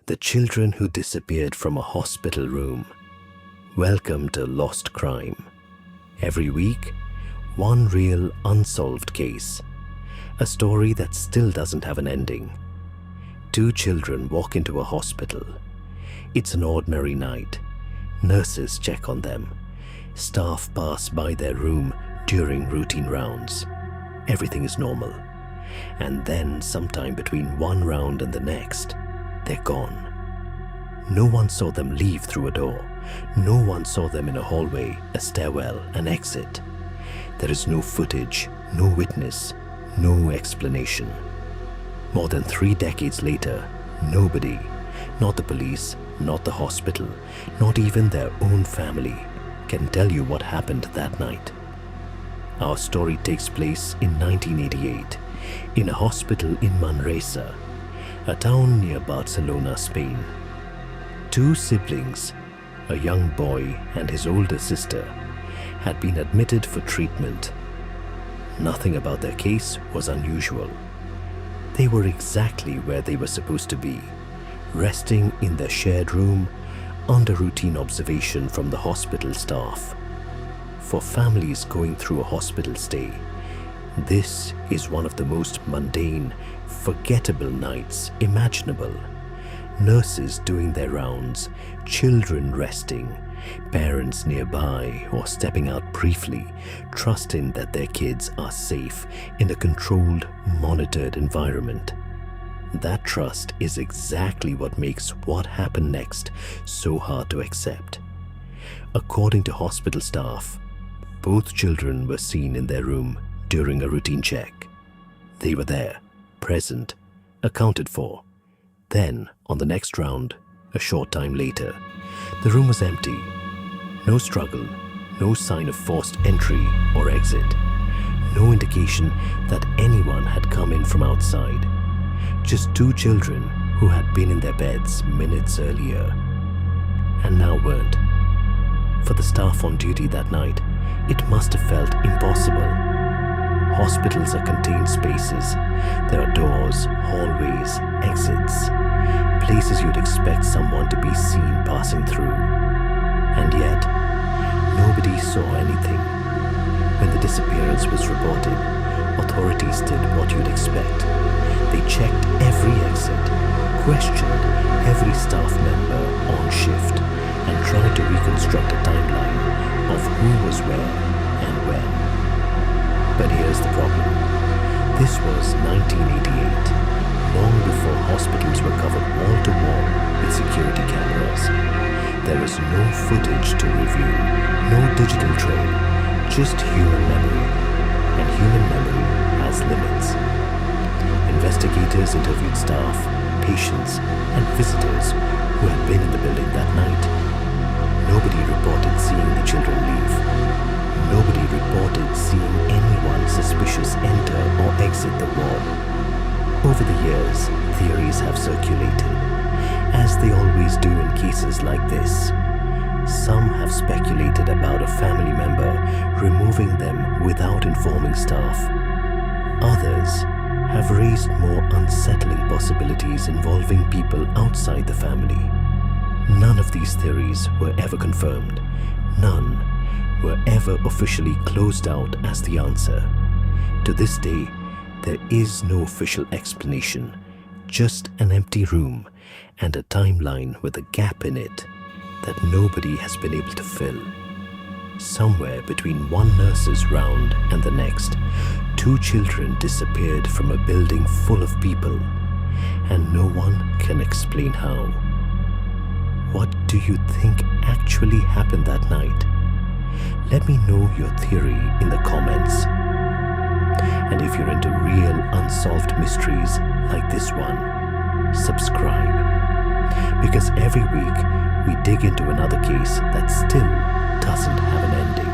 The children who disappeared from a hospital room. Welcome to Lost Crime. Every week, one real unsolved case. A story that still doesn't have an ending. Two children walk into a hospital. It's an ordinary night. Nurses check on them. Staff pass by their room during routine rounds. Everything is normal. And then, sometime between one round and the next, they're gone. No one saw them leave through a door. No one saw them in a hallway, a stairwell, an exit. There is no footage, no witness, no explanation. More than 3 decades later, nobody, not the police, not the hospital, not even their own family, can tell you what happened that night. Our story takes place in 1988, in a hospital in Manresa, a town near Barcelona, Spain. Two siblings, a young boy and his older sister, had been admitted for treatment. Nothing about their case was unusual. They were exactly where they were supposed to be, resting in their shared room under routine observation from the hospital staff. For families going through a hospital stay, this is one of the most mundane, forgettable nights imaginable. Nurses doing their rounds, children resting, parents nearby or stepping out briefly, trusting that their kids are safe in a controlled, monitored environment. That trust is exactly what makes what happened next so hard to accept. According to hospital staff, both children were seen in their room during a routine check. They were there, present, accounted for. Then, on the next round, a short time later, the room was empty. No struggle, no sign of forced entry or exit. No indication that anyone had come in from outside. Just two children who had been in their beds minutes earlier and now weren't. For the staff on duty that night, it must have felt impossible. Hospitals are contained spaces. There are doors, hallways, exits, places you'd expect someone to be seen passing through. And yet, nobody saw anything. When the disappearance was reported, authorities did what you'd expect. They checked every exit, questioned every staff member on shift, and tried to reconstruct a timeline of who was where and when. But here's the problem. This was 1988, long before hospitals were covered wall-to-wall with security cameras. There is no footage to review, no digital trail, just human memory. And human memory has limits. Investigators interviewed staff, patients, and visitors who had been in the building that night. Nobody reported seeing the children leave. Nobody reported seeing anyone suspicious enter or exit the ward. Over the years, theories have circulated, as they always do in cases like this. Some have speculated about a family member removing them without informing staff. Others have raised more unsettling possibilities involving people outside the family. None of these theories were ever confirmed. None were ever officially closed out as the answer. To this day, there is no official explanation, just an empty room and a timeline with a gap in it that nobody has been able to fill. Somewhere between one nurse's round and the next, two children disappeared from a building full of people, and no one can explain how. What do you think actually happened that night? Let me know your theory in the comments. And if you're into real unsolved mysteries like this one, subscribe. Because every week we dig into another case that still doesn't have an ending.